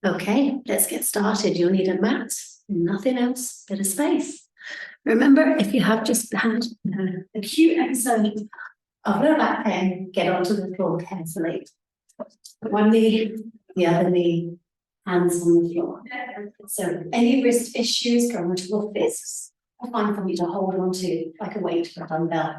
Okay, let's get started. You'll need a mat, nothing else, bit of space. Remember, if you have just had an acute episode of low back pain, get onto the floor carefully. One knee, the other knee, hands on the floor. So any wrist issues, go onto your fists. I find something to hold on to, like a weight for a dumbbell.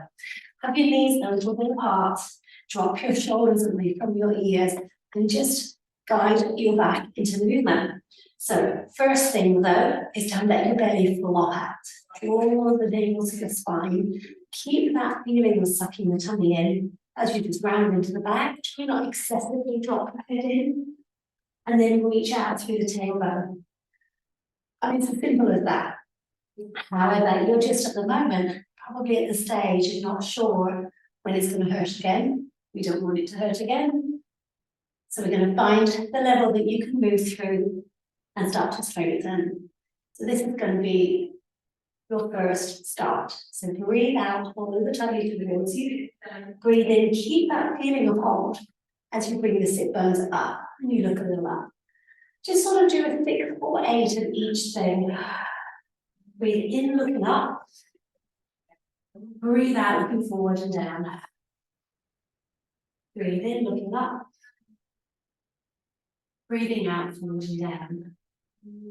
Have your knees a little bit apart, drop your shoulders away from your ears, and just guide your back into movement. So first thing though, is to let your belly flop out. Draw the nails of your spine. Keep that feeling of sucking the tummy in as you just round into the back. Try not excessively drop the head in. And then reach out through the tailbone. I mean, it's as simple as that. However, you're just at the moment, probably at the stage, you're not sure when it's going to hurt again. We don't want it to hurt again. So we're going to find the level that you can move through and start to strengthen. So this is going to be your first start. So breathe out, follow the tummy towards you. Breathe in, keep that feeling of hold as you bring the sit bones up and you look a little up. Just sort of do a 6 or 8 of each thing. Breathe in, looking up. Breathe out, looking forward and down. Breathe in, looking up. Breathing out, forward and down.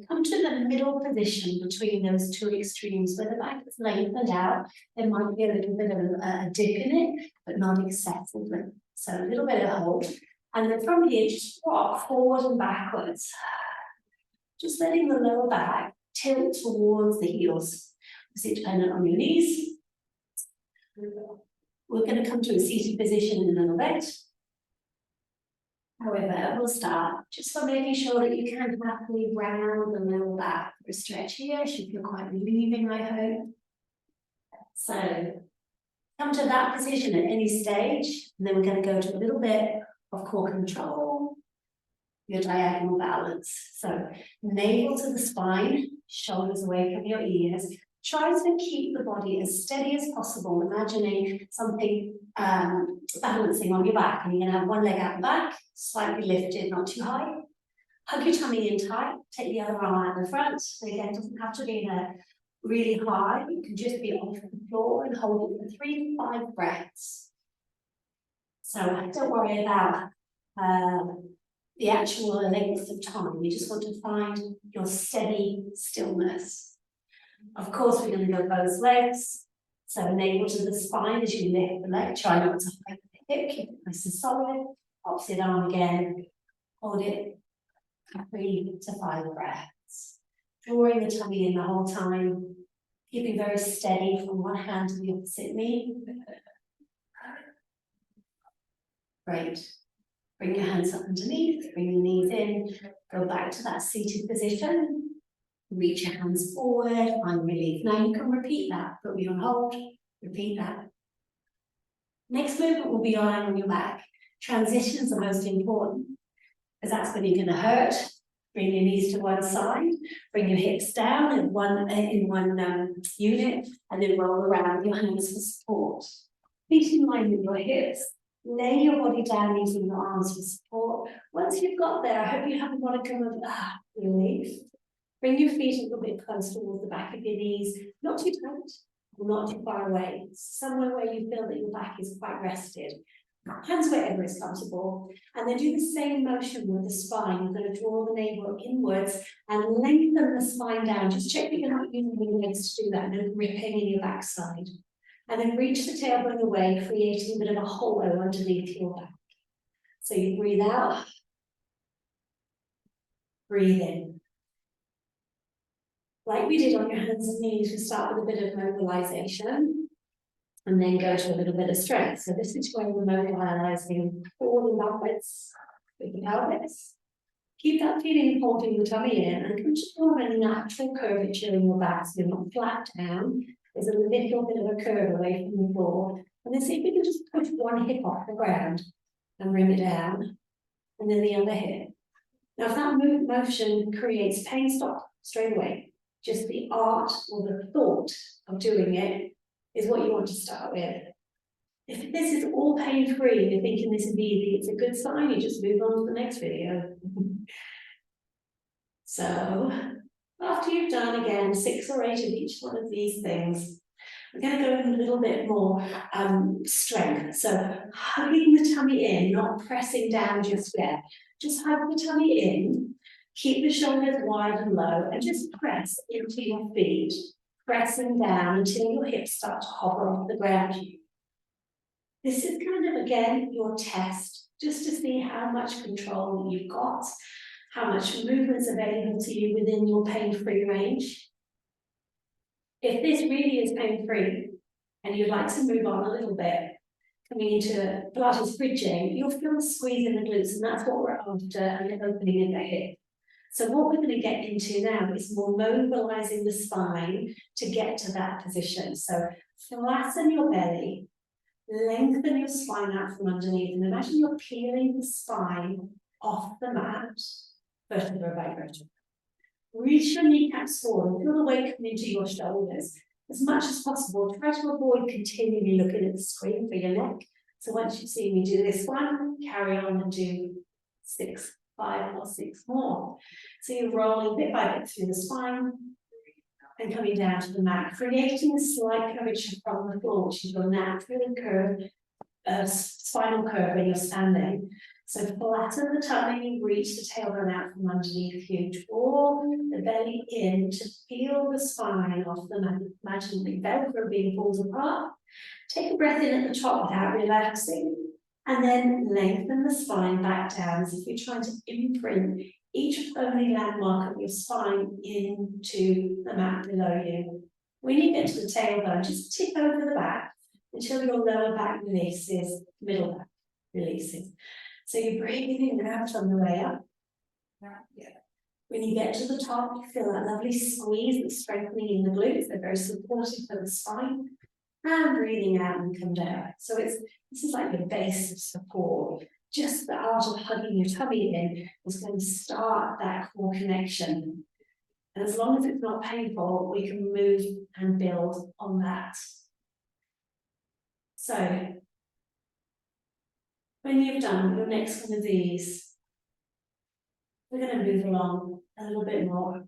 Come to the middle position between those two extremes where the back is lengthened out. There might be a little bit of a dip in it, but not excessively. So a little bit of hold. And then from here, just rock forward and backwards. Just letting the lower back tilt towards the heels. Obviously dependent on your knees. We're going to come to a seated position in a little bit. However, we'll start just by making sure that you can happily round the lower back for a stretch here. Should feel quite relieving, I hope. So come to that position at any stage, and then we're going to go to a little bit of core control, your diagonal balance. So navel to the spine, shoulders away from your ears. Try to keep the body as steady as possible, imagining something balancing on your back, and you're going to have one leg out the back, slightly lifted, not too high. Hug your tummy in tight, take the other arm out the front. So again, it doesn't have to be really high, it can just be off the floor and hold it for 3 to 5 breaths. So don't worry about the actual length of time, you just want to find your steady stillness. Of course, we're going to go both legs. So navel to the spine as you lift the leg. Try not to hike the hip, keep it nice and solid. Opposite arm again. Hold it for 3 to 5 breaths. Drawing the tummy in the whole time. Keeping very steady from one hand to the opposite knee. Great. Bring your hands up underneath. Bring your knees in. Go back to that seated position. Reach your hands forward, find relief. Now you can repeat that, put me on hold, repeat that. Next movement will be lying on your back. Transitions are most important, because that's when you're going to hurt. Bring your knees to one side, bring your hips down in one unit, and then roll around your hands for support. Feet in line with your hips. Lay your body down using your arms for support. Once you've got there, I hope you haven't got to come of relief. Bring your feet a little bit close towards the back of your knees, not too tight, not too far away, somewhere where you feel that your back is quite rested. Hands wherever is comfortable, and then do the same motion with the spine. You're going to draw the navel inwards and lengthen the spine down. Just check that you're not using your legs to do that, no gripping in your backside. And then reach the tailbone away, creating a bit of a hollow underneath your back. So you breathe out, breathe in. Like we did on your hands and knees, we start with a bit of mobilization and then go to a little bit of strength. So this is where we're mobilizing forward and backwards with the pelvis. Keep that feeling of holding the tummy in and come to more of a natural curvature in your back, so you're not flat down. There's a little bit of a curve away from the floor. And then see if you can just push one hip off the ground and bring it down. And then the other hip. Now if that motion creates pain, stop straight away. Just the art or the thought of doing it is what you want to start with. If this is all pain-free, you're thinking this is easy, it's a good sign, you just move on to the next video. So after you've done again 6 or 8 of each one of these things, we're going to go in a little bit more strength. So hugging the tummy in, not pressing down just yet. Just hug the tummy in, keep the shoulders wide and low, and just press into your feet, pressing down until your hips start to hover off the ground. This is kind of, again, your test, just to see how much control you've got, how much movement is available to you within your pain-free range. If this really is pain-free and you'd like to move on a little bit, coming into Pilates bridging, you'll feel a squeeze in the glutes, and that's what we're after, and the opening in the hip. So what we're going to get into now is more mobilizing the spine to get to that position. So flatten your belly, lengthen your spine out from underneath, and imagine you're peeling the spine off the mat, vertebra by vertebra. Reach your kneecaps forward, feel the weight come into your shoulders. As much as possible, try to avoid continually looking at the screen for your neck. So once you see me do this one, carry on and do 6, 5 or 6 more. So you're rolling bit by bit through the spine and coming down to the mat, creating a slight curvature from the floor, which is your natural curve, spinal curve when you're standing. So flatten the tummy, reach the tailbone out from underneath you, draw the belly in to feel the spine off the mat. Imagine the Velcro being pulled apart. Take a breath in at the top without relaxing, and then lengthen the spine back down as if you're trying to imprint each only landmark of your spine into the mat below you. When you get to the tailbone, just tip over the back until your lower back releases, middle back releases. So you're breathing out on the way up. Yeah. When you get to the top, you feel that lovely squeeze that's strengthening in the glutes. They're very supportive for the spine. And breathing out and come down. So this is like the base of support. Just the art of hugging your tummy in is going to start that core connection. And as long as it's not painful, we can move and build on that. So when you've done your next one of these, we're going to move along a little bit more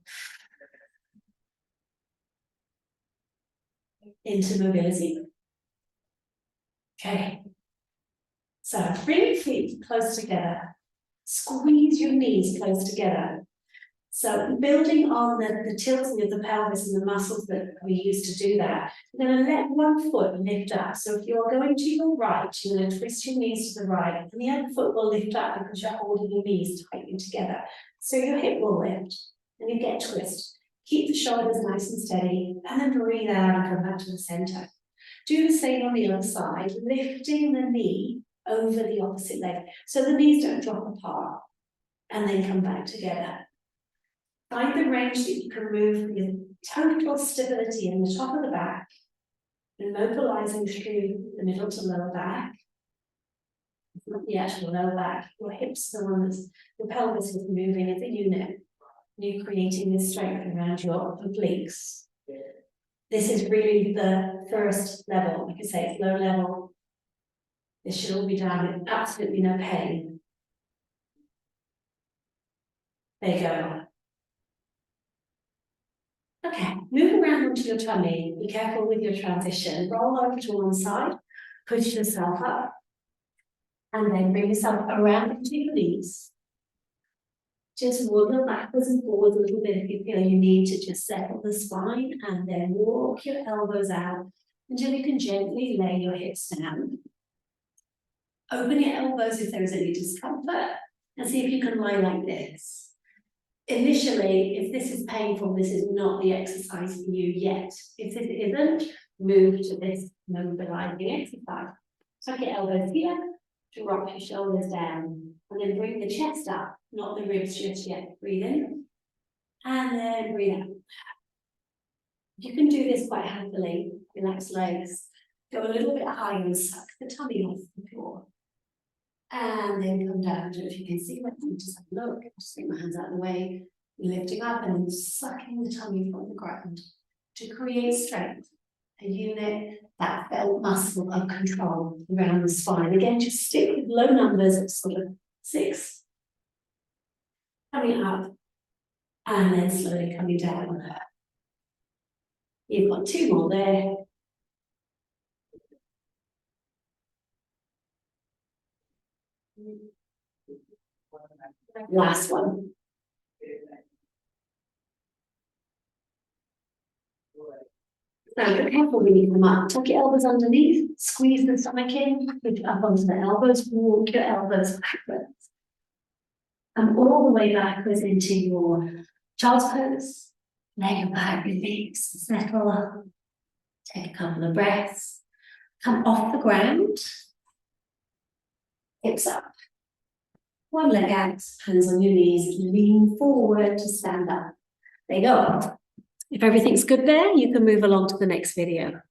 into mobility. Okay. So bring your feet close together. Squeeze your knees close together. So building on the tilting of the pelvis and the muscles that we use to do that, you're going to let one foot lift up. So if you're going to your right, you're going to twist your knees to the right, and the other foot will lift up because you're holding your knees tightly together. So your hip will lift, and you get a twist. Keep the shoulders nice and steady, and then breathe out and come back to the center. Do the same on the other side, lifting the knee over the opposite leg, so the knees don't drop apart, and then come back together. Find the range that you can move with total stability in the top of the back, and mobilizing through the middle to lower back. Not the actual lower back, your hips are the one that's, your pelvis is moving as a unit. You're creating this strength around your obliques. This is really the first level. Like I say, it's low level. This should all be done with absolutely no pain. There you go. Okay, move around onto your tummy. Be careful with your transition. Roll over to one side, push yourself up, and then bring yourself around into your knees. Just wiggle backwards and forwards a little bit if you feel you need to just settle the spine, and then walk your elbows out until you can gently lay your hips down. Open your elbows if there is any discomfort, and see if you can lie like this. Initially, if this is painful, this is not the exercise for you yet. If this isn't, move to this mobilizing exercise. Tuck your elbows here, drop your shoulders down, and then bring the chest up, not the ribs just yet. Breathe in, and then breathe out. You can do this quite happily. Relax legs. Go a little bit higher and suck the tummy off the floor. And then come down. I don't know if you can see that. Just have a look. Just take my hands out of the way. Lifting up and then sucking the tummy from the ground to create strength. A unit, that felt muscle of control around the spine. Again, just stick with low numbers of sort of 6. Coming up. And then slowly coming down. You've got 2 more there. Last one. Now be careful when you come up. Tuck your elbows underneath, squeeze the stomach in, push up onto the elbows, walk your elbows backwards. And all the way backwards into your child's pose. Let your back release, settle. Take a couple of breaths. Come off the ground. Hips up. One leg out, hands on your knees, lean forward to stand up. There you go. If everything's good there, you can move along to the next video.